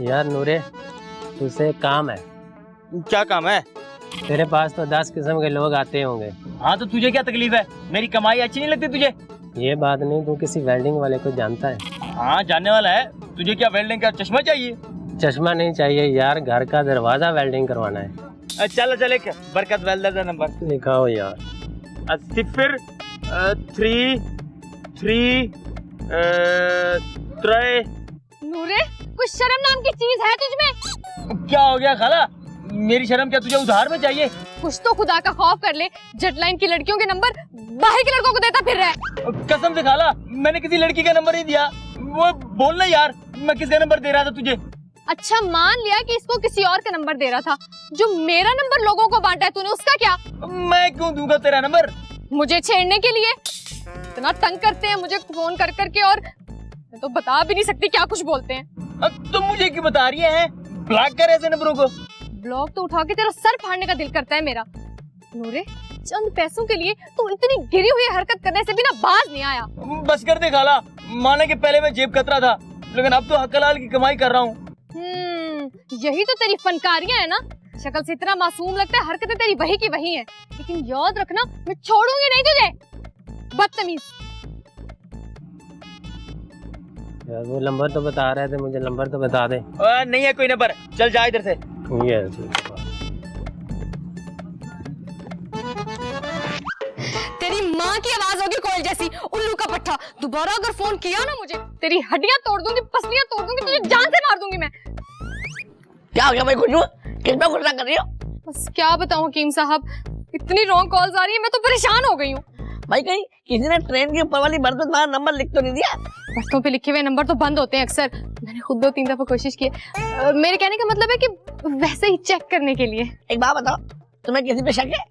यार नूरे, तुझसे एक काम है। क्या काम है? तेरे पास तो 10 किस्म के लोग आते होंगे। हाँ तो तुझे क्या तकलीफ है? मेरी कमाई अच्छी नहीं लगती तुझे? ये बात नहीं, तू किसी वेल्डिंग वाले को जानता है? हाँ जानने वाला है। तुझे क्या वेल्डिंग का चश्मा चाहिए? चश्मा नहीं चाहिए यार, घर का दरवाजा वेल्डिंग करवाना है। चल चल, एक बरकत वेल्डर का नंबर लिखाओ यार। 0 3 3 3। नूरे, कुछ शर्म नाम की चीज है तुझमें? क्या हो गया खाला? मेरी शर्म क्या तुझे उधार में चाहिए? कुछ तो खुदा का खौफ कर ले। जेटलाइन की लड़कियों के नंबर बाहर के लड़कों को देता फिर रहा है। कसम से खाला, मैंने किसी लड़की का नंबर नहीं दिया। वो बोलना यार, मैं किसका नंबर दे रहा था तुझे? अच्छा मान लिया कि इसको किसी और का नंबर दे रहा था। जो मेरा नंबर लोगों को बांटा है तूने, उसका क्या? मैं क्यों दूंगा तेरा नंबर? मुझे छेड़ने के लिए? इतना तंग करते हैं मुझे फोन कर करके, और मैं तो बता भी नहीं सकती क्या कुछ बोलते हैं। अब तुम मुझे क्यों बता रही है? ब्लॉक कर ऐसे नंबरों को। ब्लॉक तो उठा के तेरा सर फाड़ने का दिल करता है मेरा। नूरे, चंद पैसों के लिए तू इतनी गिरी हुई हरकत करने से भी ना बाज नहीं आया। बस कर दे खाला, माने कि पहले मैं जेब कतरा था, लेकिन अब तो हक हलाल की कमाई कर रहा हूँ। यही तो तेरी फनकारियां है ना। शक्ल से इतना मासूम लगता है, हरकतें तेरी वही की वही हैं। लेकिन याद रखना, मैं छोड़ूंगी नहीं तुझे, बदतमीज। यार वो नंबर तो बता रहे थे, मुझे नंबर तो बता दे। नहीं है कोई नंबर, चल जा इधर से। ये तेरी माँ की आवाज होगी कोयल जैसी, उल्लू का पट्टा। दोबारा अगर फोन किया ना मुझे, तेरी हड्डियां तोड़ दूंगी, पसलियां तोड़ दूंगी, तुझे जान से मार दूंगी मैं। क्या हो गया भाई? खुशबू किस पे गुस्सा कर रही हो? बस क्या बताऊं हकीम साहब, इतनी रॉन्ग कॉल्स आ रही है, मैं तो परेशान हो गई हूँ। भाई कहीं किसी ने ट्रेन के ऊपर वाली बर्थ में तुम्हारा नंबर लिख तो नहीं दिया? बर्थों पे लिखे हुए नंबर तो बंद होते हैं अक्सर। मैंने खुद 2-3 दफा कोशिश की। मेरे कहने का मतलब है कि वैसे ही चेक करने के लिए। एक बात बताओ, तुम्हें किसी पे शक है?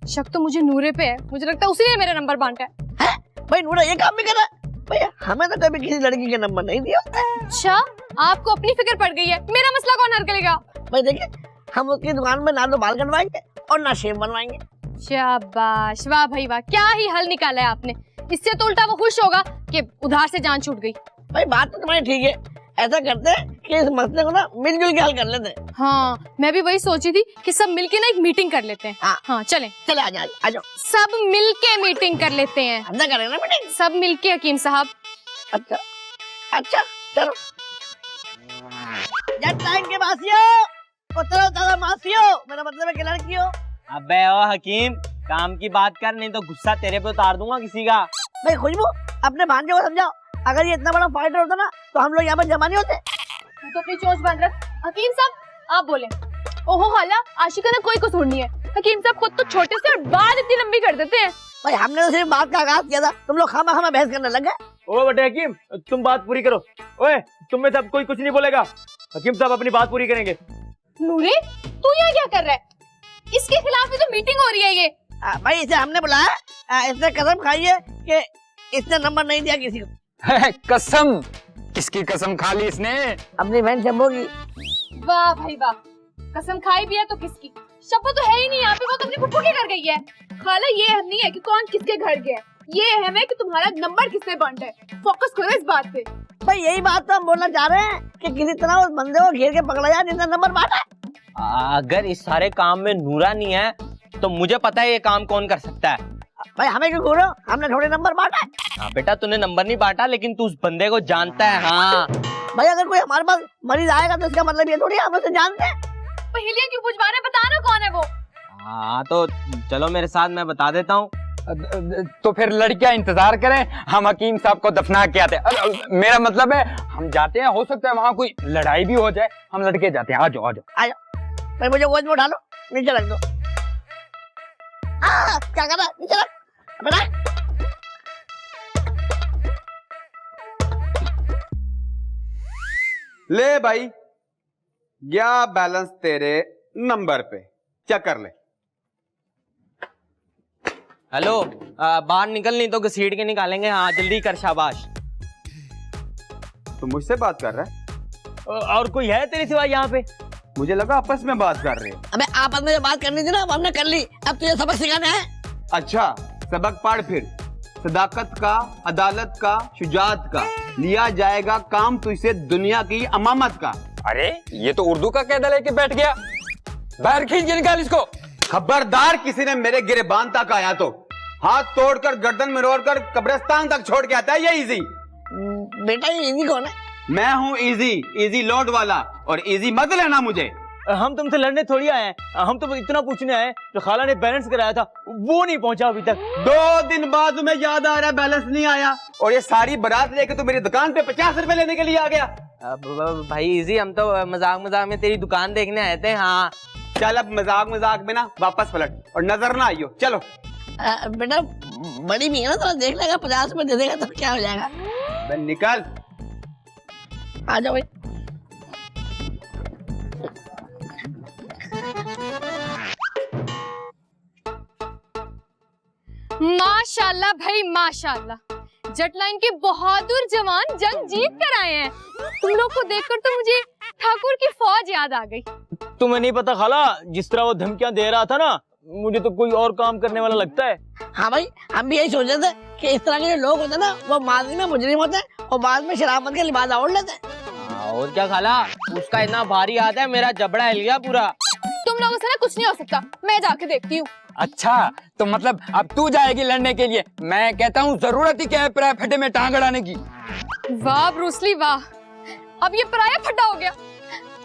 शक तो मुझे नूरे पे है। मुझे लगता है उसी ने मेरा नंबर बांटा है। भाई नूरा ये काम भी कर रहा है? भैया हमें तो कभी किसी लड़की के नंबर नहीं दिया। अच्छा, आपको अपनी फिक्र पड़ गई है, मेरा मसला कौन हल करेगा? भाई देखिए, हम उसकी दुकान में ना तो बाल कटवाएंगे और ना शेव बनवाएंगे। शाबाश, वाह भाई वाह, क्या ही हल निकाला है आपने। इससे तो उल्टा वो खुश होगा कि उधार से जान छूट गई। भाई बात तो तुम्हारी ठीक है, ऐसा करते हैं कि इस मसले को ना मिलजुल के हल कर लेते हैं। हाँ, मैं भी वही सोची थी कि सब मिलके ना एक मीटिंग कर लेते हैं। हाँ चलें। चले आ जाओ। सब मिलके मीटिंग कर लेते हैं। हम ना करें ना मीटिंग? सब मिलके हकीम साहब। अच्छा चलो। टाइम के बासियो, उतरो मासियो, मेरा मतलब है कि लड़कियों। अबे ओ हकीम, काम की बात कर, नहीं तो गुस्सा तेरे पे उतार दूंगा किसी का। भाई खुशबू, अपने भांजे को समझाओ, अगर ये इतना बड़ा फाइटर होता ना तो हम लोग यहाँ पर जमा नहीं होते। तो अपनी चोंच बंद रख। हकीम साहब आप बोले। ओहो खाला, आशिका ने कोई कसूर नहीं है। हकीम साहब खुद तो छोटे से और बात इतनी लंबी कर देते हैं। भाई हमने तो सिर्फ बात का आगाज किया था, तुम लोग खामा बहस करने लग गए। ओ बटे हकीम, तुम बात पूरी करो। ओए, तुम में सब कोई कुछ नहीं बोलेगा, हकीम साहब अपनी बात पूरी करेंगे। नूरे, तू यहाँ क्या कर रहा है? इसके खिलाफ भी तो मीटिंग हो रही है ये। भाई इसे हमने बुलाया, इसने कसम खाई है कि इसने नंबर नहीं दिया किसी को। कसम? किसकी कसम खा ली इसने? अपनी बहन शंभू की। वाह भाई वाह, कसम खाई भी है तो किसकी? शंभू तो है ही नहीं यहाँ पे, वो तो अपनी फुफू के घर गई है। खाला ये हम नहीं है कि कौन किसके घर गया, ये अहम है कि तुम्हारा नंबर किसने बांटा है। फोकस करो इस बात पे। भाई यही बात तो हम बोलना चाह रहे हैं कि किसी तरह उस बंदे को घेर के पकड़ा जाए जिसने नंबर बांटा है। अगर इस सारे काम में नूरा नहीं है तो मुझे पता है ये काम कौन कर सकता है। भाई हमें क्यों घूरो, हमने थोड़े नंबर बांटा है। हाँ बेटा, तूने नंबर नहीं बांटा, लेकिन तू उस बंदे को जानता है। हाँ भाई अगर कोई हमारे पास मरीज आएगा तो इसका मतलब ये थोड़ी हम उसे जानते हैं। पहेलियां क्यों बुझवा रहे, बताना कौन है वो। हाँ तो चलो मेरे साथ, मैं बता देता हूँ। तो फिर लड़कियां इंतजार करें, हम हकीम साहब को दफना के आते हैं। मेरा मतलब है हम जाते हैं, हो सकता है वहाँ कोई लड़ाई भी हो जाए, हम लड़के जाते हैं। आ जाओ। भाई मुझे गोद में उठा लो, नीचे रख दो। क्या कर रहा है? नीचे रख बेटा। ले भाई, गया बैलेंस तेरे नंबर पे, चेक कर ले। हेलो, बाहर निकल, नहीं तो घसीट के निकालेंगे। हाँ जल्दी कर, शाबाश। तू मुझसे बात कर रहा है? और कोई है तेरे सिवा यहाँ पे? मुझे लगा आपस में बात कर रहे हो। अबे आपस में जो बात करनी थी ना वो हमने कर ली, अब तुझे सबक सिखाना है। अच्छा सबक पढ़ फिर। सदाकत का, अदालत का, शुजात का लिया जाएगा काम तुझसे दुनिया की अमामत का। अरे ये तो उर्दू का कायदा लेके बैठ गया। बाहर खींच के निकाल इसको। खबरदार किसी ने मेरे गिरबान तक आया तो हाथ तोड़कर गर्दन में रोड़कर कब्रिस्तान तक छोड़ के आता है। ये इजी। बेटा ये इजी कौन है? मैं हूँ इजी, इजी लोड वाला, और इजी मत लेना मुझे। हम तुमसे लड़ने थोड़ी आए हैं, हम तो इतना पूछने आए जो खाला ने बैलेंस कराया था वो नहीं पहुंचा अभी तक। 2 दिन बाद तुम्हें याद आ रहा है बैलेंस नहीं आया, और ये सारी बारात लेके तो मेरी दुकान पे 50 रुपए लेने के लिए आ गया। भाई इजी, हम तो मजाक मजाक में तेरी दुकान देखने आए थे। हाँ चल अब मजाक मजाक में ना वापस पलट और नजर ना आइयो। चलो बेटा बड़ी भी है ना, तो देख लेगा 50 रुपए दे देगा तो क्या हो जाएगा। बे निकल। आ जाओ भाई। माशाल्लाह भाई माशाल्लाह, जटलाइन के बहादुर जवान जंग जीत कर आए हैं। तुम लोग को देखकर तो मुझे ठाकुर की फौज याद आ गई। तुम्हें नहीं पता खाला, जिस तरह वो धमकियां दे रहा था ना, मुझे तो कोई और काम करने वाला लगता है। हाँ भाई हम भी यही सोच रहे थे कि इस तरह के जो लोग होते हैं ना वो माजी में मुजरिम होते हैं और बाद में शराफत के लिबास ओढ़ लेते हैं। और क्या खाला, उसका इतना भारी हाथ है मेरा जबड़ा हिल गया पूरा। तुम लोगों से ना कुछ नहीं हो सकता, मैं जाके देखती हूँ। अच्छा तो मतलब अब तू जाएगी लड़ने के लिए? मैं कहता हूँ जरूरत ही क्या है पराया फड्डे में टांग अड़ाने की। वाह ब्रूसली वाह, अब ये पराया फड्डा हो गया।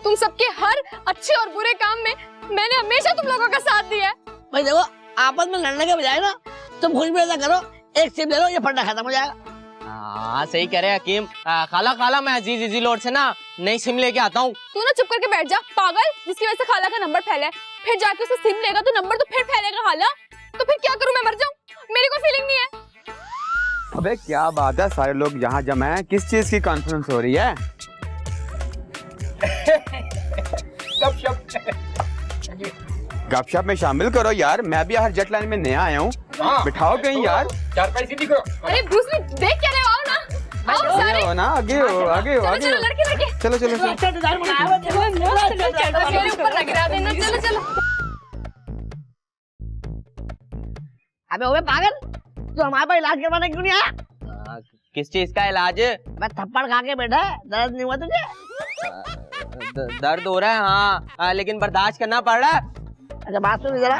तुम सबके हर अच्छे और बुरे काम में मैंने हमेशा तुम लोगों का साथ दिया है। भाई देखो आपस में लड़ने के बजाय ना तुम खुश भी ऐसा करो, एक सिप ले लो, ये फड्डा खत्म हो जाएगा। हाँ सही कह रहे हकीम। खाला खाला मैं अजीज इजी लोड से ना नई सिम लेके आता हूँ। तू ना चुप करके बैठ जा पागल, जिसकी वजह से खाला का नंबर फैला है। फिर जाके उसे सिम लेगा तो नंबर तो फिर फैलेगा खाला। तो फिर क्या करूं, मैं मर जाऊं? मेरी कोई फीलिंग नहीं है। अबे क्या बात है, सारे लोग यहाँ जमा हैं, किस चीज की कॉन्फ्रेंस हो रही है? गपशप में शामिल करो यार, मैं भी हर जेट लाइन में नया आया हूँ। बिठाओ कहीं यार। चार पैसे दिख रहा। अरे ब्रूसली देख क्या रहे हो, आओ ना, आओ सारे। हो ना, आगे हो, आगे हो, चलो आगे चलो हो। लड़के लड़के, चलो चलो चलो। मेरे ऊपर लग रहा देना। चलो चलो। अबे ओए पागल, तू हमारे पास इलाज करवाने क्यों नहीं आया? किस चीज का इलाज? मैं थप्पड़ खा के बैठा है, दर्द नहीं हुआ तुझे? दर्द हो रहा है हाँ, लेकिन बर्दाश्त करना पड़ रहा है। अच्छा बात सुन जरा।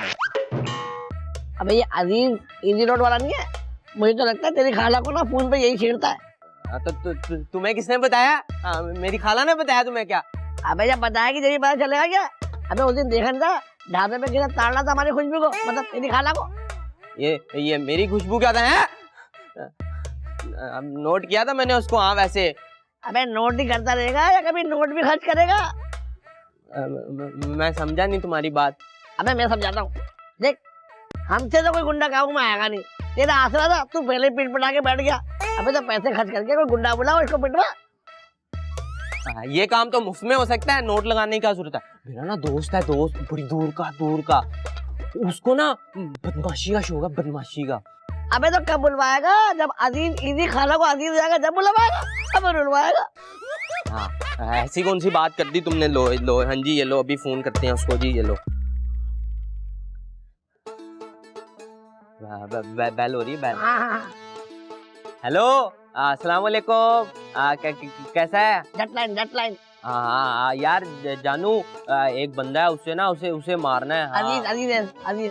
अबे ये अजीज इजी रोड वाला नहीं है? मुझे तो लगता है तेरी खाला को ना फोन पे यही छेड़ता है। तो तुम्हें किसने बताया? मेरी खाला ने बताया तुम्हें क्या? अबे जब बताया कि जब पता चलेगा क्या? अबे उस दिन देखा था ढाबे पे किसी ताड़ना था हमारी खुशबू को, मतलब तेरी खाला को। ये मेरी खुशबू क्या था है? नोट किया था मैंने उसको। हाँ वैसे अबे नोट ही करता रहेगा या कभी नोट भी खर्च करेगा? मैं समझा नहीं तुम्हारी बात। अबे मैं समझाता हूँ, देख हमसे तो कोई गुंडा काबू में आएगा नहीं। तेरा आसरा था, तू पहले पीट पटा के बैठ गया। अबे तो पैसे खर्च करके कोई गुंडा बुलाओ, इसको पिटवा। ये काम तो मुफ्त में हो सकता है, नोट लगाने की क्या जरूरत है? मेरा ना दोस्त है, दोस्त बड़ी दूर का, उसको ना बदमाशी का शौक है, बदमाशी का। अबे तो कब बुलवाएगा? जब अजीज इजी खाला को अजीज हो जाएगा जब बुलवाएगा, अब बुलवाएगा। हाँ ऐसी कौन सी बात कर दी तुमने? लो लो हाँ जी ये लो, अभी फोन करते हैं उसको जी, ये लो। बेल हो रही है, बेल। हेलो अस्सलाम वालेकुम। कैसा है? जटलाइन हाँ यार जानू, एक बंदा है, उससे ना उसे मारना है। हाँ। अजीज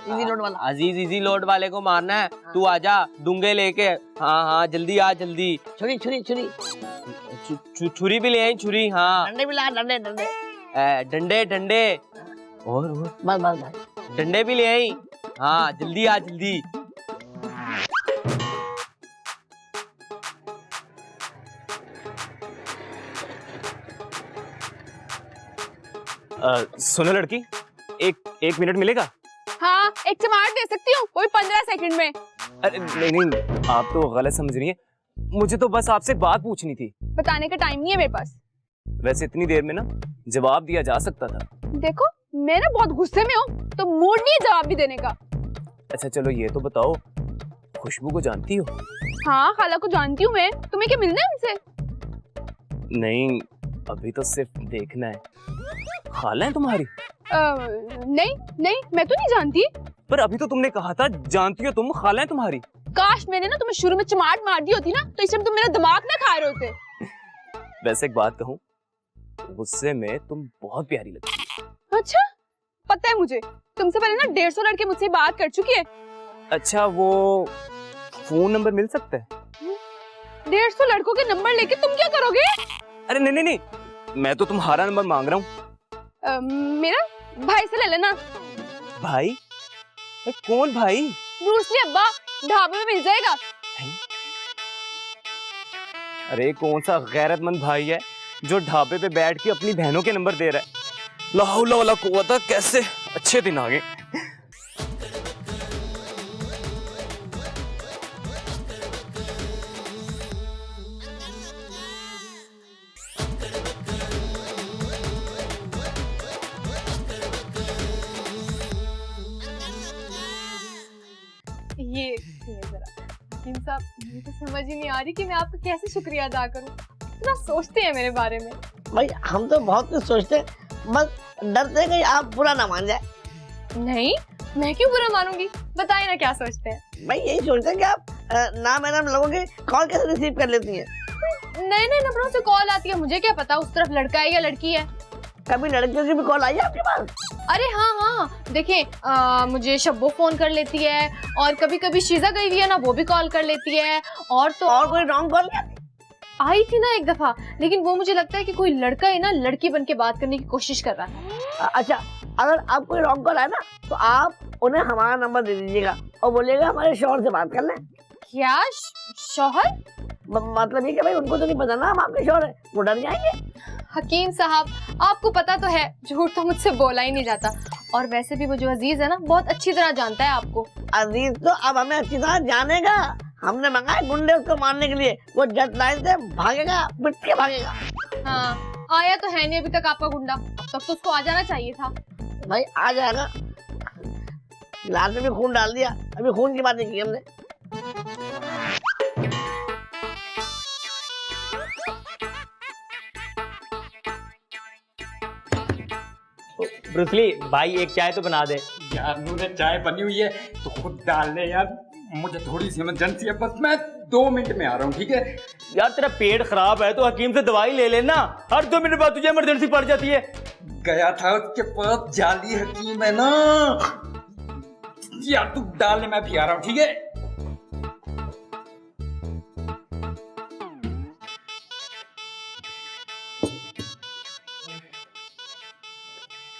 इजी लोड वाला। अजीज इजी लोड वाले को मारना है। तू आजा डूंगे लेके। हाँ जल्दी आ जल्दी। छुरी छुरी भी ले आई, छुरी। हाँ डंडे भी ला, डंडे और बस डंडे भी ले आई। हाँ जल्दी आ जल्दी। सुनो लड़की, एक मिनट मिलेगा? हाँ एक चमाट दे सकती हूँ, वो भी 15 सेकंड में। अरे नहीं, आप तो गलत समझ रही हैं। मुझे तो बस आपसे बात पूछनी थी। बताने का टाइम नहीं है मेरे पास। वैसे इतनी देर में ना जवाब दिया जा सकता था। देखो मैं ना बहुत गुस्से में हूँ, तो मूड नहीं है जवाब भी देने का। अच्छा चलो ये तो बताओ, खुशबू को जानती हो? हाँ खाला को जानती हूँ मैं। तुम्हें क्या मिलना है उनसे? नहीं, अभी तो सिर्फ देखना है। खाला है तुम्हारी? नहीं नहीं, मैं तो नहीं जानती। पर अभी तो तुमने कहा था जानती हो तुम, खाला है तुम्हारी। काश मैंने ना तुम्हें शुरू में चमाट मार दी होती ना, तो इस टाइम तुम मेरा दिमाग ना खा रहे होते। वैसे एक बात कहूँ, गुस्से में तुम बहुत प्यारी लगती हो। अच्छा, पता है मुझे, तुमसे पहले ना 150 लड़के मुझसे बात कर चुके हैं। अच्छा, वो फोन नंबर मिल सकता है? 150 लड़कों के नंबर लेके तुम क्या करोगे? अरे नहीं नहीं नहीं, मैं तो तुम्हारा नंबर मांग रहा हूँ। मेरा भाई से ले लेना। भाई? कौन भाई? ब्रूस ली अब्बा, ढाबे में मिल जाएगा। अरे कौन सा गैरतमंद भाई है जो ढाबे पे बैठ के अपनी बहनों के नंबर दे रहा है? ला हौला वला कुव्वता, कैसे अच्छे दिन आ गए। ये जरा हकीम साहब, मुझे तो समझ ही नहीं आ रही कि मैं आपका कैसे शुक्रिया अदा करूं। इतना सोचते हैं मेरे बारे में। भाई हम तो बहुत कुछ सोचते हैं, बस डरते हैं कि आप बुरा ना मान जाए। नहीं, मैं क्यों बुरा मानूंगी? बताइए ना क्या सोचते हैं। भाई यही सोचते हैं कि आप ना मैडम लोगों के कॉल कैसे रिसीव कर लेती हैं। नए नए नंबरों से कॉल आती है, मुझे क्या पता उस तरफ लड़का है या लड़की है। कभी लड़कियों की भी कॉल आई है आपके पास? अरे हाँ हाँ, देखें, मुझे शब्बो फोन कर लेती है, और कभी कभी शीजा गई हुई है ना, वो भी कॉल कर लेती है। और तो और कोई रॉन्ग कॉल नहीं आई थी ना एक दफा, लेकिन वो मुझे लगता है कि कोई लड़का है ना लड़की बन के बात करने की कोशिश कर रहा है। अच्छा, अगर आप कोई रॉन्ग कॉल आए ना, तो आप उन्हें हमारा नंबर दे दीजिएगा और बोलिएगा हमारे शौहर से बात कर लें। क्या शौहर? मतलब ये कि भाई उनको तो नहीं पता ना हम आपके शौहर हैं, वो डर जाएंगे। हकीम साहब, आपको पता तो है झूठ तो मुझसे बोला ही नहीं जाता, और वैसे भी वो जो अजीज है ना बहुत अच्छी तरह जानता है आपको। अजीज तो अब हमें अच्छी तरह जानेगा। हमने मंगाए गुंडे उसको मारने के लिए, वो जट लाइन से भागेगा, पिट के भागेगा। हाँ, आया तो है नहीं अभी तक आपका गुंडा, तब तो उसको आ जाना चाहिए था। भाई आ जाएगा, गिलास में भी खून डाल दिया, अभी खून की बात नहीं की हमने। ब्रूसली भाई, एक चाय तो बना दे। यार मुझे चाय बनी हुई है तो खुद डालने यार, मुझे थोड़ी सी इमरजेंसी है, बस मैं 2 मिनट में आ रहा हूँ, ठीक है? यार तेरा पेट खराब है तो हकीम से दवाई ले लेना, हर 2 मिनट बाद तुझे इमरजेंसी पड़ जाती है। गया था उसके पास, जाली हकीम है ना यार, तू डालने मैं भी आ रहा हूँ, ठीक है?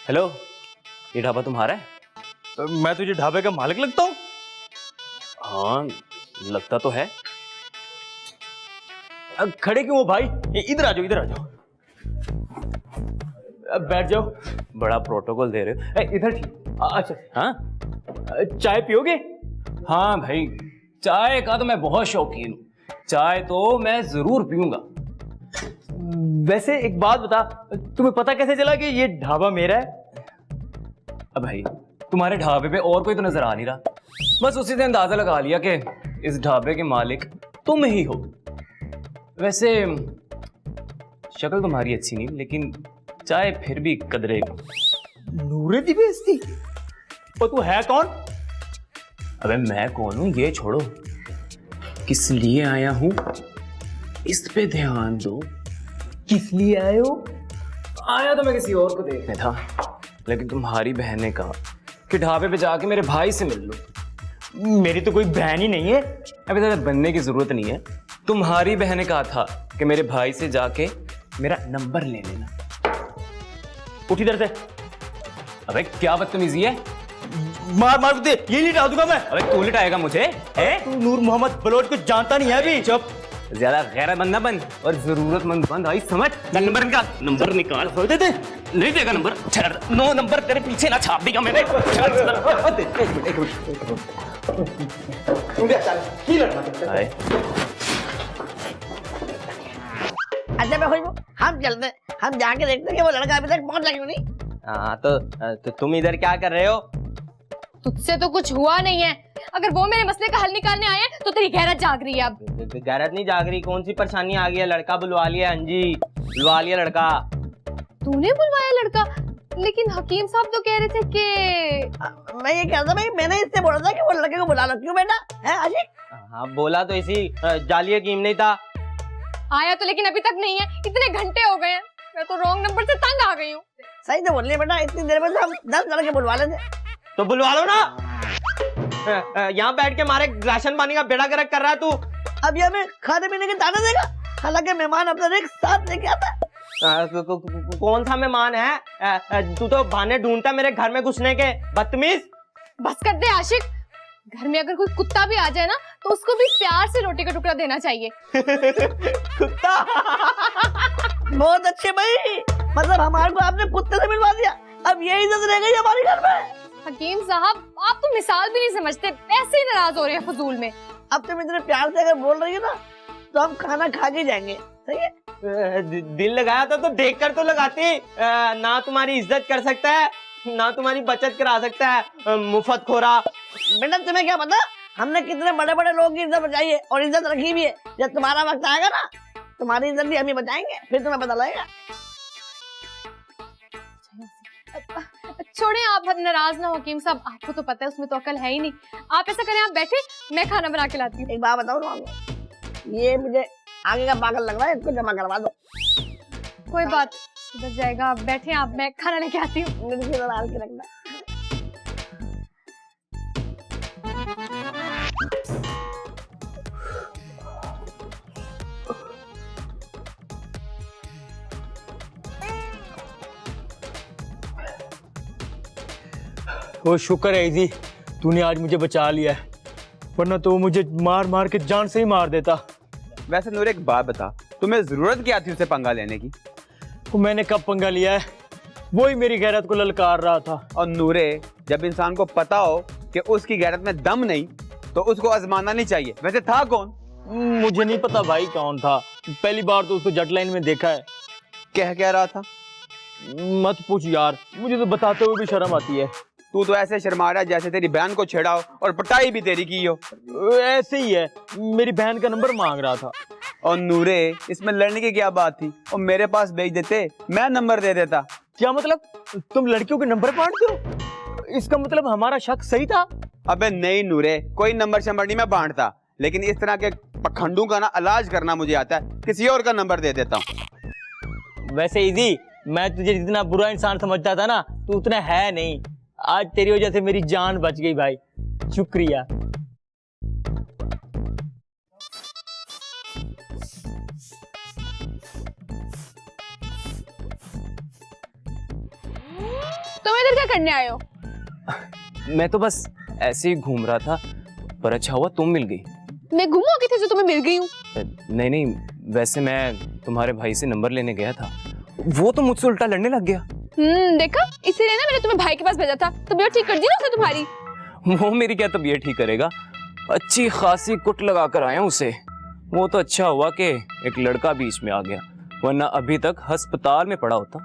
हेलो, ये ढाबा तुम्हारा है? मैं तुझे ढाबे का मालिक लगता हूँ? हाँ, लगता तो है। अब खड़े क्यों हो भाई? इधर आ जाओ, इधर आ जाओ, अब बैठ जाओ। बड़ा प्रोटोकॉल दे रहे हो। इधर ठीक। अच्छा, हाँ चाय पियोगे? हाँ भाई, चाय का तो मैं बहुत शौकीन हूँ, चाय तो मैं जरूर पीऊंगा। वैसे एक बात बता, तुम्हें पता कैसे चला कि ये ढाबा मेरा है? अब भाई, तुम्हारे ढाबे पे और कोई तो नजर आ नहीं रहा, बस उसी से अंदाजा लगा लिया कि इस ढाबे के मालिक तुम ही हो। वैसे शक्ल तुम्हारी अच्छी नहीं, लेकिन चाय फिर भी कदरे। नूरे दी बेइज्जती। और तू है कौन? अबे मैं कौन हूं ये छोड़ो, किस लिए आया हूं इस पे ध्यान दो। किस लिए आए हो? आया तो मैं किसी और को देखने था, लेकिन तुम्हारी बहन ने कहा कि ढाबे पे जाके मेरे भाई से मिल लो। मेरी तो कोई बहन ही नहीं है। अभी ज़्यादा बनने की जरूरत नहीं है, तुम्हारी बहन ने कहा था कि मेरे भाई से जाके मेरा नंबर ले लेना। उठ इधर से। अबे क्या बदतमीजी है, मार मार दे, ये नहीं डाल दूंगा मैं। अबे तू लिटाएगा मुझे है? तू नूर मोहम्मद बलोच को जानता नहीं है अभी। चुप, ज्यादा गैरतमंद ना बन और जरूरतमंद बन भाई, समझ? नंबर निकाल, नंबर निकाल। दे दे। नहीं देगा नंबर, 9 नंबर तेरे पीछे ना छाप दिया मैंने। हाय। अच्छा मैं खुशबू, हम चलते हैं, हम जाके देखते हैं कि वो लड़का अभी तक पहुंचा क्यों नहीं। हाँ तो तुम इधर क्या कर रहे हो? तुझसे तो कुछ हुआ नहीं है, अगर वो मेरे मसले का हल निकालने आए हैं तो तेरी गैरत जाग रही है अब। गैरत नहीं जाग रही, कौन सी परेशानी आ गई है? लड़का बुलवा लिया, अंजी बुलवा लिया लड़का। तूने बुलवाया लड़का? लेकिन हकीम साहब तो कह रहे थे कि मैं ये कह रहा था भाई, मैंने इससे बोला था कि वो लड़के को बुला लो। क्यों बेटा है आशिक? हाँ बोला तो इसी जाली हकीम नहीं था। आया तो लेकिन अभी तक नहीं है। इतने घंटे हो गए हैं, मैं तो रॉन्ग नंबर से तंग आ गई हूँ। सही तो बोल रही है बेटा, इतनी देर में तो हम 10 लड़के बुलवा लेते। तो बुलवा लो ना। यहाँ बैठ के हमारे राशन पानी का बेड़ा गर्क कर रहा है तू। अब ये हमें खाने पीने के दाने देगा, हालांकि मेहमान अपना एक साथ लेके आता है। कौन सा मेहमान है? तू तो बहाने ढूंढता मेरे घर में घुसने के, बदतमीज। बस कर दे आशिक। घर में अगर कोई कुत्ता भी आ जाए ना तो उसको भी प्यार से रोटी का टुकड़ा देना चाहिए। कुत्ता। बहुत अच्छे भाई, मतलब हमारे को आपने कुत्ते से मिलवा दिया, अब ये इज्जत रह गई हमारे घर में। हकीम साहब आप तो मिसाल भी नहीं समझते, ऐसे ही नाराज हो रहे हैं फजूल में। अब तुम इतने प्यार से अगर बोल रही हो ना तो हम खाना खा के जाएंगे, सही है? दिल लगाया था तो देख कर तो लगाती। ना तुम्हारी इज्जत कर सकता है ना तुम्हारी बचत करा सकता है, मुफ्त खोरा। बेटा तुम्हें क्या पता हमने कितने बड़े बड़े लोगों की इज्जत बचाई है और इज्जत रखी भी है। जब तुम्हारा वक्त आएगा ना तुम्हारी इज्जत भी हम ही बचाएंगे, फिर तुम्हें पता लगेगा। छोड़े आप नाराज ना हो हकीम साहब, आपको तो पता है उसमें तो अकल है ही नहीं। आप ऐसा करें, आप बैठे, मैं खाना बना के लाती हूँ। एक बात बताओ ना, ये मुझे आगे का पागल लग रहा है, इसको जमा करवा दो। कोई बात सुधर जाएगा, आप बैठे, आप मैं खाना लेके आती हूँ। मिर्ची डाल के रखना। वो शुक्र है इजी, तूने आज मुझे बचा लिया है, वरना तो मुझे मार मार के जान से ही मार देता। वैसे नूरे एक बात बता, तुम्हें जरूरत क्या थी उसे पंगा लेने की? वो मैंने कब पंगा लिया है, वो ही मेरी गैरत को ललकार रहा था। और नूरे, जब इंसान को पता हो कि उसकी गैरत में दम नहीं तो उसको आजमाना नहीं चाहिए। वैसे था कौन? मुझे नहीं पता भाई कौन था, पहली बार तो उसको जट लाइन में देखा है। कह रहा था? मत पूछ यार, मुझे तो बताते हुए भी शर्म आती है। तू तो ऐसे शर्मा रहा है जैसे तेरी बहन को छेड़ा हो और पटाई भी तेरी की हो। ऐसे ही है, मेरी बहन का नंबर मांग रहा था। और नूरे, इसमें लड़ने की क्या बात थी? और मेरे पास भेज देते, मैं नंबर दे देता। क्या मतलब, तुम लड़कियों के नंबर बांटते हो? इसका मतलब हमारा शक सही था? अबे नहीं नूरे, कोई नंबर शंबर नहीं मैं बांटता, लेकिन इस तरह के पखंडों का ना इलाज करना मुझे आता है, किसी और का नंबर दे देता हूँ। वैसे इजी, मैं तुझे जितना बुरा इंसान समझता था ना, तू उतना है नहीं। आज तेरी वजह से मेरी जान बच गई भाई, शुक्रिया। तुम इधर क्या करने आए हो? मैं तो बस ऐसे ही घूम रहा था, पर अच्छा हुआ तुम मिल गई। मैं गुम हो गई थी जो तुम्हें मिल गई हूँ। नहीं, वैसे मैं तुम्हारे भाई से नंबर लेने गया था, वो तो मुझसे उल्टा लड़ने लग गया। देखा, इसीलिए ना मैंने तुम्हें भाई के पास भेजा था। तबीयत ठीक कर दी ना उसने तुम्हारी? वो मेरी क्या तबीयत ठीक करेगा, अच्छी खासी कुट लगा कर आया उसे। वो तो अच्छा हुआ कि एक लड़का बीच में आ गया, वरना अभी तक अस्पताल में पड़ा होता।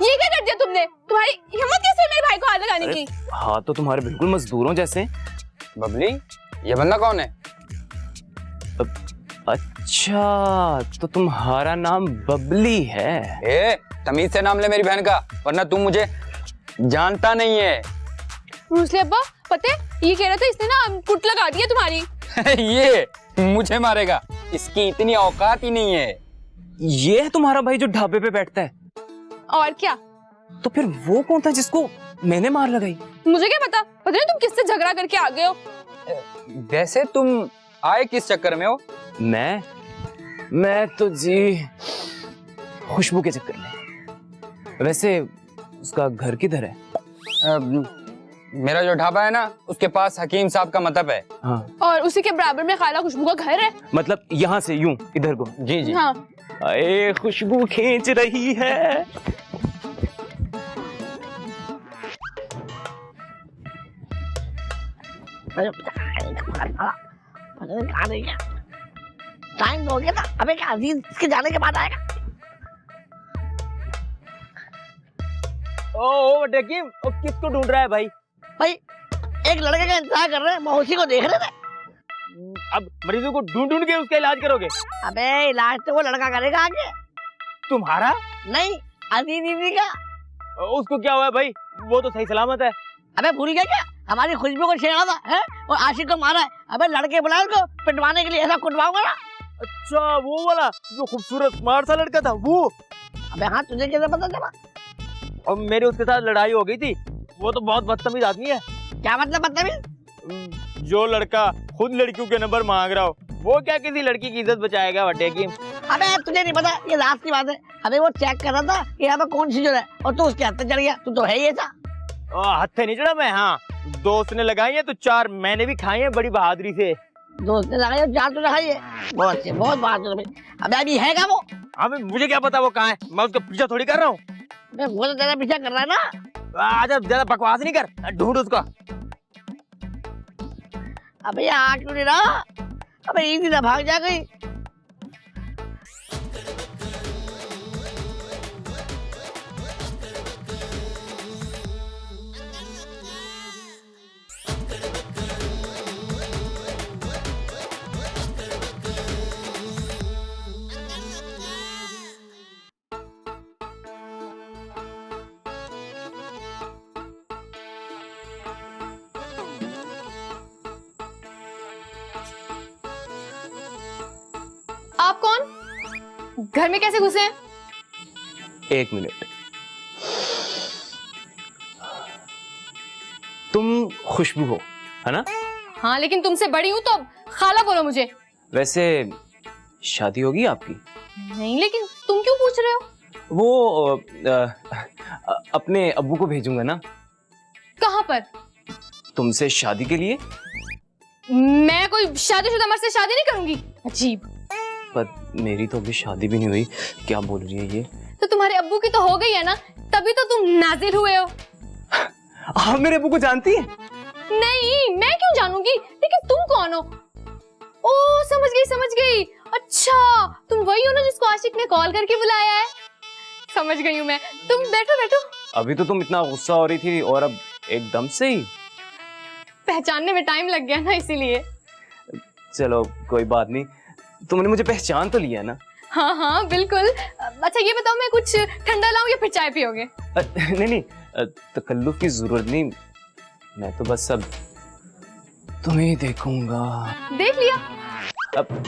ये क्या कर दिया तुमने? तुम्हारी हिम्मत कैसे है मेरे भाई को हाथ लगाने की? हाँ तो तुम्हारे बिल्कुल मजदूरों जैसे। बबली, ये बंदा कौन है? अच्छा, तो तुम्हारा नाम बबली है? ए, तमीज से नाम ले मेरी बहन का, वरना तू मुझे जानता नहीं है। रूसले अब्बा, पता है ये कह रहा था इसने ना कुट लगा दिया तुम्हारी। ये मुझे मारेगा, इसकी इतनी औकात ही नहीं है। ये है तुम्हारा भाई जो ढाबे पे बैठता है? और क्या? तो फिर वो कौन था जिसको मैंने मार लगाई? मुझे क्या पता नहीं तुम किससे झगड़ा करके आ गए हो। वैसे तुम आए किस चक्कर में हो? मैं तो जी खुशबू के चक्कर में। वैसे उसका घर किधर है? मेरा जो ढाबा है ना, उसके पास हकीम साहब का मतब है। हाँ। और उसी के बराबर में खाला खुशबू का घर है। मतलब यहाँ से यूं इधर को? जी जी। हाँ। अरे खुशबू खींच रही है। टाइम हो गया ना, अबे क्या अजीज इसके जाने के बाद आएगा। ओ डकीम, किसको ढूंढ रहा है भाई? भाई एक लड़के का इंतजार कर रहे हैं, मौसी को देख रहे थे। अब मरीजों को ढूंढ ढूंढ के उसका इलाज करोगे? अबे इलाज तो वो लड़का करेगा आगे। तुम्हारा? नहीं, अजीज दीदी का। उसको क्या हुआ है भाई? वो तो सही सलामत है। अबे भूल गया क्या? हमारी खुशबू को छेड़ा था है और आशिक को मारा है। अबे लड़के बुलाए उसको पिटवाने के लिए, ऐसा कुटवाऊंगा ना। अच्छा वो वाला जो खूबसूरत स्मार्ट सा लड़का था वो? अबे हाँ, तुझे कैसे पता चला? और मेरी उसके साथ लड़ाई हो गई थी। वो तो बहुत बदतमीज आदमी है। क्या मतलब बदतमीज? जो लड़का खुद लड़कियों के नंबर मांग रहा हो, वो क्या किसी लड़की की इज्जत बचाएगा वड्डे की? अबे तुझे नहीं पता, ये रात की बात है। अबे वो चेक कर रहा था कि यहाँ पे कौन सी जगह है और तू उसके हाथ पे चढ़ गया। तू तो है ही ऐसा। हत्थे नहीं चढ़ा मैं। हाँ, दोस्त ने लगाई है तो 4 मैंने भी खाई है बड़ी बहादुरी से। दोस्त ने लगाई, 4 तो लगाई है। बहुत अच्छे, बहुत बहादुर। अबे अभी है क्या वो? अबे मुझे क्या पता वो कहाँ है, मैं उसका पीछा थोड़ी कर रहा हूँ। अबे वो तो तेरा पीछा कर रहा है ना। आजा, ज्यादा बकवास नहीं कर, ढूंढ उसका। अबे ये आ क्यों नहीं रहा? अबे इसी ना भाग जा गई। आप कौन? घर में कैसे घुसे हैं? 1 मिनट। तुम खुशबू हो, है ना? हाँ, लेकिन तुमसे बड़ी हूँ तो अब खाला बोलो मुझे। वैसे शादी होगी आपकी? नहीं, लेकिन तुम क्यों पूछ रहे हो? वो अपने अब्बू को भेजूंगा ना। कहाँ पर? तुमसे शादी के लिए। मैं कोई शादीशुदा मर्द से शादी नहीं करूंगी। अजीब। पर मेरी तो अभी शादी भी नहीं हुई। क्या बोल रही है ये? तो तुम्हारे अब्बू की तो हो गई है ना, तभी तो तुम नाजिल हुए हो। आप मेरे अब्बू को जानती हैं? नहीं, मैं क्यों जानूंगी, लेकिन तुम कौन हो? ओ समझ गई। अच्छा, तुम वही हो ना जिसको आशिक ने कॉल करके बुलाया है। समझ गई हूँ मैं। तुम बैठो। अभी तो तुम इतना गुस्सा हो रही थी और अब एकदम से ही। पहचानने में टाइम लग गया ना, इसीलिए। चलो कोई बात नहीं, तुमने मुझे पहचान तो लिया ना। हाँ बिल्कुल। अच्छा ये बताओ, मैं कुछ ठंडा लाऊं या फिर चाय पियोगे? नहीं, तकल्लुफ की जरूरत नहीं। मैं तो बस अब तुम्हें देखूंगा। देख लिया। अब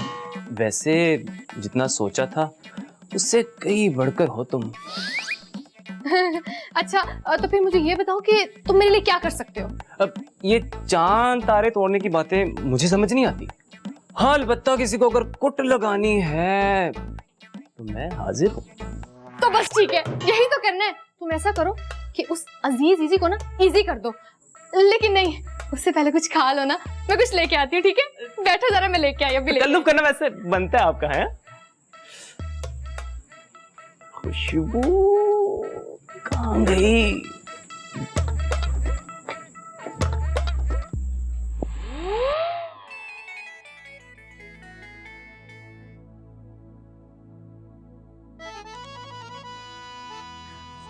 वैसे जितना सोचा था उससे कहीं बढ़कर हो तुम। अच्छा तो फिर मुझे ये बताओ कि तुम मेरे लिए क्या कर सकते हो? अब ये चांद तारे तोड़ने की बातें मुझे समझ नहीं आती। हाँ, अलबत्ता किसी को अगर कुट लगानी है तो मैं हाजिर हूँ। तो बस ठीक है, यही तो करना है। तुम ऐसा करो कि उस अजीज इजी को ना इजी कर दो, लेकिन नहीं, उससे पहले कुछ खा लो ना। मैं कुछ लेके आती हूँ, ठीक है? बैठो जरा, मैं लेके आई अभी। तकल्लुफ करना वैसे बनता है आपका, है? खुशबू कहाँ गई?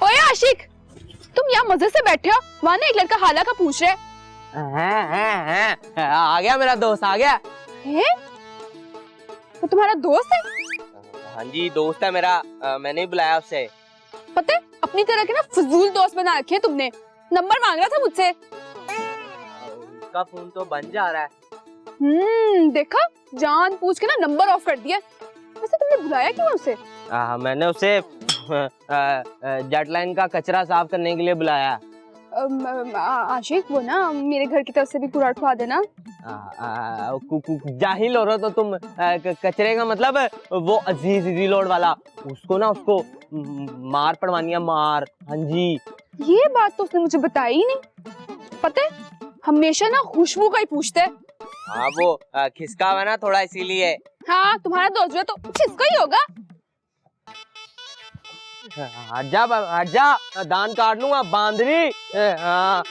ओए आशिक, तुम यहाँ मजे से बैठे हो, वहाँ ना एक लड़का हाला का पूछ रहा है। आ गया मेरा दोस्त, आ गया। है? वो तुम्हारा दोस्त है? हाँ जी, दोस्त है मेरा। मैंने ही बुलाया उससे। पता है, अपनी तरह के ना फजूल दोस्त बना रखे हैं तुमने। नंबर मांग रहा था मुझसे। उसका फोन तो बंद जा रहा है। देखा, जान पूछ के ना नंबर ऑफ कर दिया। वैसे तुमने बुलाया क्यों उसे? मैंने उसे जेटलाइन का कचरा साफ करने के लिए बुलाया। आशिक, वो ना मेरे घर की तरफ से भी कूड़ा उठवा देना। जाहिल हो रहे तो तुम। कचरे का मतलब वो अजीज इजी लोड वाला, उसको मार पड़वानी है, मार। हाँ जी। ये बात तो उसने मुझे बताई ही नहीं। पता है, हमेशा ना खुशबू का ही पूछते है। हाँ, वो खिसका हुआ ना थोड़ा, इसीलिए। हाँ, तुम्हारा दोस्त जो है तो किसका ही होगा। हट जा, दान काट लूंगा, बांधनी। हाँ।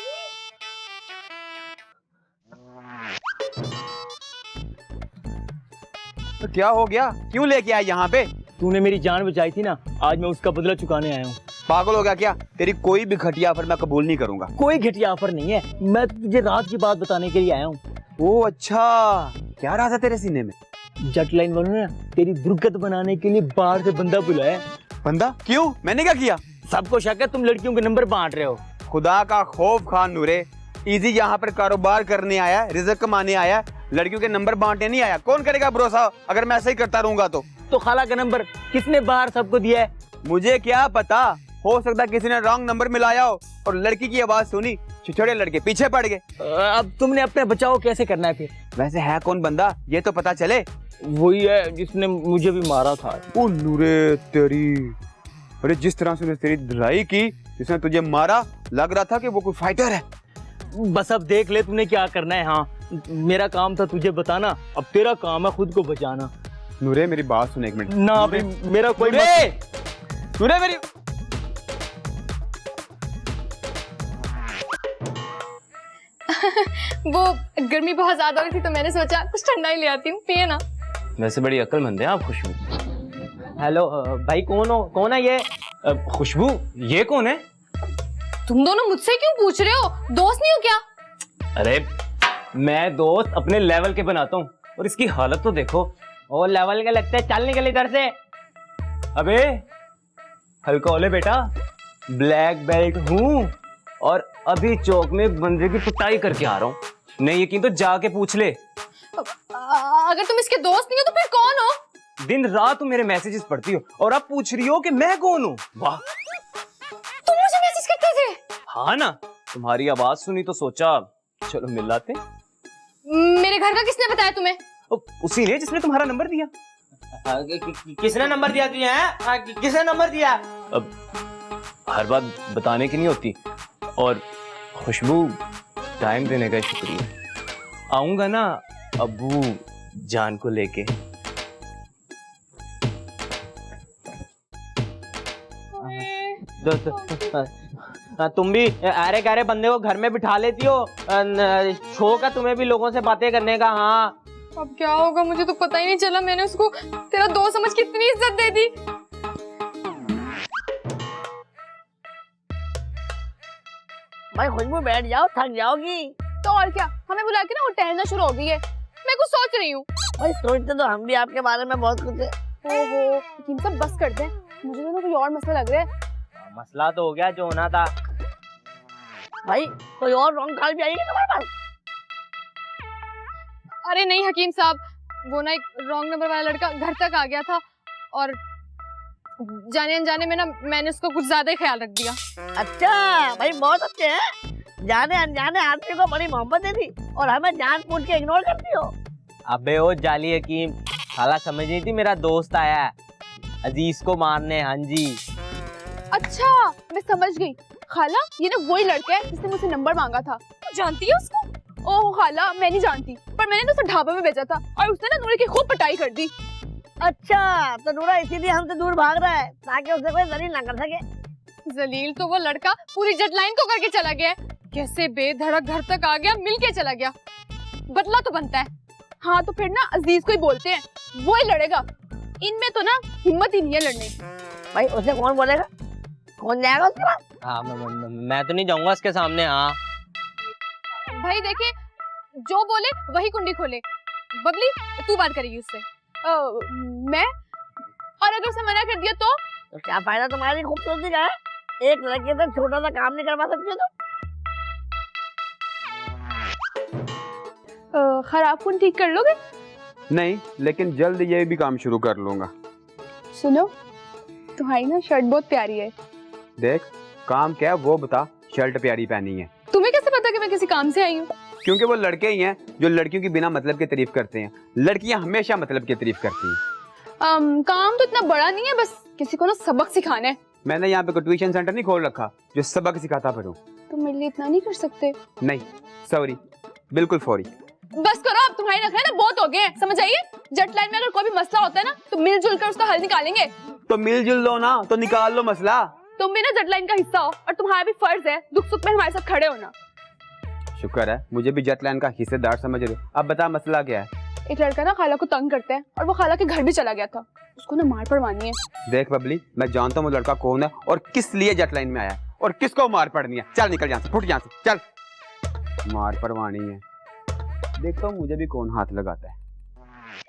तो क्या हो गया? क्यों लेके आए यहाँ पे? तूने मेरी जान बचाई थी ना, आज मैं उसका बदला चुकाने आया हूँ। पागल हो गया क्या? तेरी कोई भी घटिया ऑफर मैं कबूल नहीं करूंगा। कोई घटिया ऑफर नहीं है, मैं तुझे रात की बात बताने के लिए आया हूँ। ओ अच्छा, क्या राज है तेरे सीने में? जेटलाइन वालों ने तेरी दुर्गत बनाने के लिए बाहर से बंदा बुलाया। बंदा? क्यों? मैंने क्या किया? सबको शक है तुम लड़कियों के नंबर बांट रहे हो। खुदा का खौफ खान नूरे, इजी यहाँ पर कारोबार करने आया, रिजक कमाने आया, लड़कियों के नंबर बांटने नहीं आया। कौन करेगा भरोसा अगर मैं ऐसा ही करता रहूंगा तो खाला का नंबर किसने बाहर सबको दिया है? मुझे क्या पता, हो सकता है किसी ने रॉन्ग नंबर मिलाया हो और लड़की की आवाज सुनी, छिछोड़े लड़के पीछे पड़ गए। अब तुमने अपने बचाव कैसे करना है फिर? वैसे है कौन बंदा ये तो पता चले। वही है जिसने मुझे भी मारा था। ओ नूरे तेरी, अरे जिस तरह से उसने तेरी धुलाई की, जिसने तुझे मारा, लग रहा था कि वो कोई फाइटर है। बस अब देख ले तूने क्या करना है। हाँ मेरा काम था तुझे बताना, अब तेरा काम है खुद को बचाना। नूरे मेरी बात सुन एक मिनट। ना भाई मेरा कोई नूरे मेरी वो गर्मी बहुत ज्यादा हो रही थी तो मैंने सोचा कुछ ठंडा ही ले आती हूँ, पिए ना। वैसे बड़ी अक्लमंद है आप खुशबू। हेलो भाई कौन है ये? खुशबू ये कौन है? तुम दोनों मुझसे क्यों पूछ रहे हो? दोस्त नहीं हो क्या? अरे मैं दोस्त अपने लेवल के बनाता हूँ और इसकी हालत तो देखो। और लेवल के लगते हैं, चल निकल इधर से। अबे हल्का ओले बेटा, ब्लैक बेल्ट हूँ और अभी चौक में बंदे की पिटाई करके आ रहा हूँ। नहीं यकीन तो जाके पूछ ले। अगर तुम इसके दोस्त नहीं हो तो फिर कौन हो? दिन रात तुम मेरे मैसेजेस पढ़ती हो और अब पूछ रही हो कि मैं कौन हूँ। वाह, तुम मुझे मैसेज करते थे? हाँ ना, तुम्हारी आवाज सुनी तो सोचा चलो मिल लाते। मेरे घर का किसने बताया तुम्हें? उसी ने जिसने तुम्हारा नंबर दिया। किसने नंबर दिया तुझे? किसने नंबर दिया? अब हर बात बताने की नहीं होती। और खुशबू टाइम देने का शुक्रिया। आऊंगा ना अब्बू जान को लेके। तुम भी अरे गहरे बंदे को घर में बिठा लेती हो, शौक है तुम्हें भी लोगों से बातें करने का। हाँ अब क्या होगा मुझे तो पता ही नहीं चला, मैंने उसको तेरा दोस्त समझ के इतनी इज्जत दे दी। भाई खुशबू बैठ जाओ, थक जाओगी। तो और क्या, हमें बुला के ना वो टहलना शुरू हो गई है। मैं कुछ सोच रही हूँ। भाई सोचते तो हम भी आपके बारे में बहुत कुछ है। ओहो यकीन सब बस कर दे, मुझे तो कोई और मसला लग रहा है। मसला तो हो गया जो होना था। भाई कोई और रॉन्ग कॉल भी आई है तुम्हारे पास? अरे नहीं हकीम साहब, वो ना एक रॉन्ग नंबर वाला लड़का घर तक आ गया था और जाने अनजाने में ना मैंने उसको कुछ ज्यादा ही ख्याल रख दिया। अच्छा भाई बहुत अच्छे हैं, जाने अनजाने आदमी को बड़ी मोहब्बत दे दी और हमें जानबूझ के इग्नोर करती हो। अबे ओ जाली हकीम, खाला समझ नहीं थी मेरा दोस्त आया है अजीज को मारने। हाँ जी। अच्छा मैं समझ गई, खाला ये ना वही लड़का है जिसने मुझसे नंबर मांगा था। तू जानती है उसको? ओह खाला मैं नहीं जानती, पर मैंने ना उसे ढाबे में भेजा था और उसने ना नूरे की खूब पिटाई कर दी। अच्छा तो नूरा इसीलिए हमसे दूर भाग रहा है ताकि उसे कोई जलील ना कर सके। जलील तो वो लड़का पूरी जेट लाइन को करके चला गया है। कैसे बेधड़क घर तक आ गया, मिल के चला गया। बदला तो बनता है। हाँ तो फिर ना अजीज को ही बोलते हैं, वो ही लड़ेगा। इनमें तो ना हिम्मत ही नहीं है लड़ने की। भाई उसे कौन बोलेगा, कौन जाएगा उसके पास? हाँ मैं तो नहीं जाऊंगा उसके सामने। हाँ भाई देखे जो बोले वही कुंडी खोले। बबली तू बात करेगी उससे? मैं? और अगर उसे मना कर दिया तो क्या फायदा तुम्हारी खूबसूरती का है? एक लड़के से छोटा सा काम नहीं करवा सकती हो तुम। खराब फोन ठीक कर लोगे? नहीं, लेकिन जल्द ये भी काम शुरू कर लूंगा। सुनो तुम्हारी ना शर्ट बहुत प्यारी है। देख काम क्या है वो बता, शर्ट प्यारी पहनी है। तुम्हें कैसे पता कि मैं किसी काम से आई हूँ? क्योंकि वो लड़के ही हैं जो लड़कियों की बिना मतलब की तारीफ करते हैं। लड़कियां हमेशा मतलब की तारीफ करती हैं। काम तो इतना बड़ा नहीं है, बस किसी को ना सबक सिखाना है। मैंने यहाँ पे कोई ट्यूशन सेंटर नहीं खोल रखा जो सबक सिखाता फिरूं। तुम मेरे लिए इतना नहीं कर सकते? नहीं सॉरी, बिल्कुल फौरी। बस करो अब, तुम्हारी नखरे ना बहुत हो गए, समझ आइए? जेट लाइन में अगर कोई भी मसला होता है ना तो मिलजुल कर उसका हल निकालेंगे। तो मिलजुल लो ना, तो निकाल लो मसला। तुम भी ना जेट लाइन का हिस्सा हो और तुम्हारा भी फर्ज है दुख सुख में हमारे साथ खड़े होना। शुक्र है मुझे भी जेट लाइन का हिस्सेदार समझ रहे हो। अब बता मसला क्या है? एक लड़का ना खाला को तंग करता है और वो खाला के घर भी चला गया था, उसको ना मार पड़वानी है। देख बबली, मैं जानता हूँ वो लड़का कौन है और किस लिए जेट लाइन में आया है और किसको मार पड़नी है। चल निकल यहाँ से, फुट यहाँ से, चल। मार पड़वानी है, देखता हूँ मुझे भी कौन हाथ लगाता है।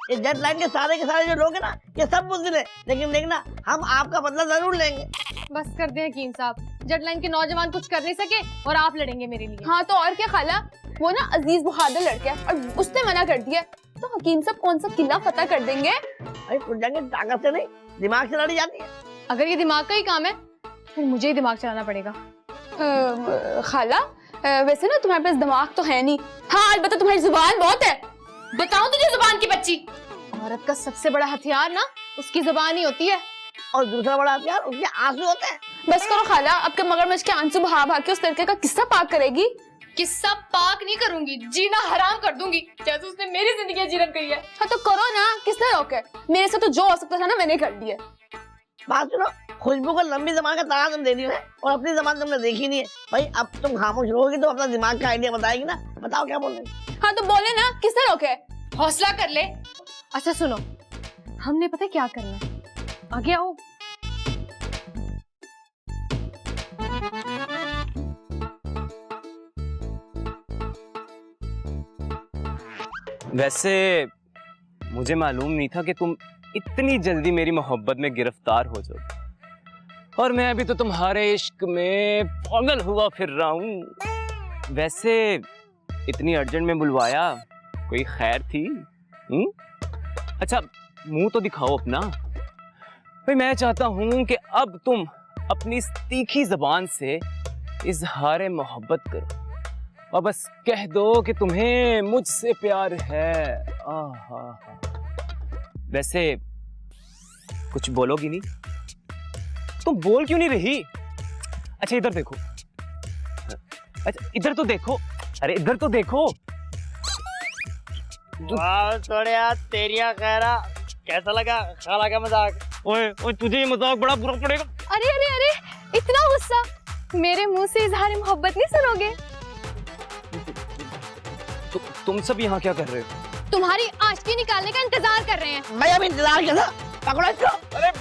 ये जेट लाइन के सारे जो लोग हैं ना ये सब बुज़दिल है, लेकिन देखना हम आपका बदला जरूर लेंगे। बस कर दे हकीम साहब, जटलाइन के नौजवान कुछ कर नहीं सके और आप लड़ेंगे मेरे लिए। हाँ तो और क्या खाला, वो ना अजीज बहादुर लड़का है और उसने मना कर दिया, तो हकीम साहब कौन सा किला फतह कर देंगे? भाई कुछ जगह ताकत से नहीं, दिमाग से लड़ी जाती है। अगर ये दिमाग का ही काम है फिर मुझे ही दिमाग चलाना पड़ेगा। खाला वैसे ना तुम्हारे पास दिमाग तो है नहीं, हाँ अलबत्ता तुम्हारी जुबान बहुत है। बताऊं तुझे जुबान की बच्ची, औरत का सबसे बड़ा हथियार ना उसकी जुबान ही होती है, और दूसरा बड़ा हथियार उसके आंसू होते हैं। बस करो खाला, अब के मगरमच्छ के आंसू बहा बहा के उस लड़के का किस्सा पाक करेगी? किस्सा पाक नहीं करूंगी, जीना हराम कर दूंगी, जैसे उसने मेरी जिंदगी जीरन करी है। हाँ तो करो ना, किसने रोके? मेरे से तो जो हो सकता था ना मैंने कर दिया। बात सुनो, खुशबू को लंबी जबान का तारा तुम दे दी है और अपनी जबान तुमने देखी नहीं है। भाई अब तुम खामोश रहोगी तो अपना दिमाग का आइडिया बताएगी ना, बताओ क्या बोल रहे? हाँ तो बोले ना, किसने रोके? हौसला कर ले। अच्छा सुनो, हमने पता क्या करना है, आगे आओ। वैसे मुझे मालूम नहीं था कि तुम इतनी जल्दी मेरी मोहब्बत में गिरफ्तार हो जाओ, और मैं अभी तो तुम्हारे इश्क में पागल हुआ फिर रहा हूँ। वैसे इतनी अर्जेंट में बुलवाया, कोई खैर थी? अच्छा मुंह तो दिखाओ अपना। भाई मैं चाहता हूँ कि अब तुम अपनी तीखी जबान से इजहार मोहब्बत करो और बस कह दो कि तुम्हें मुझसे प्यार है। आहा। वैसे कुछ बोलोगी नहीं? तुम बोल क्यों नहीं रही? अच्छा इधर देखो, अच्छा इधर तो देखो, अरे इधर तो देखो। वाह थोड़े तेरिया खैरा, कैसा लगा खाला का मजाक? ओए ओए तुझे ये मजाक बड़ा बुरा पड़ेगा। अरे अरे अरे, इतना गुस्सा? मेरे मुंह से इजहार मोहब्बत नहीं सुनोगे? तुम सब यहाँ क्या कर रहे हो? तुम्हारी आशिकी निकालने का इंतजार कर रहे हैं। मैं अब इंतजार कर रहा, पकड़ो इसको। अरे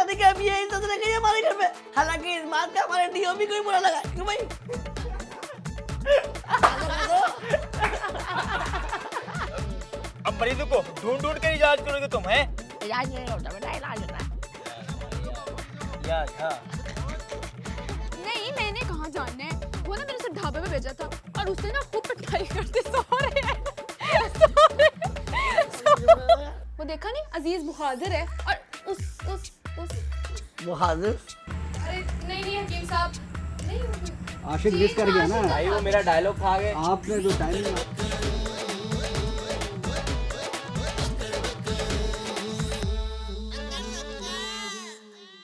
देखिए अब ये इज्जत रह गई हमारे घर में, हालांकि इस बात का हमारे डीओपी को भी बुरा लगा। क्यों भाई? अब मरीजों को ढूंढ ढूंढ कर इलाज करोगे तुम, हैं? इलाज नहीं होता बेटा, इलाज होता है। नहीं मैंने कहाँ जानना है, वो ना मेरे से ढाबे में भेजा था और उसने ना खूब पिटाई करते सो रहे हैं। वो देखा नहीं, अजीज बहादुर है और उस बहादुर। अरे नहीं हकीम साहब, नहीं आशिक मिस कर गया ना भाई वो मेरा डायलॉग खा गए। आपने जो टाइम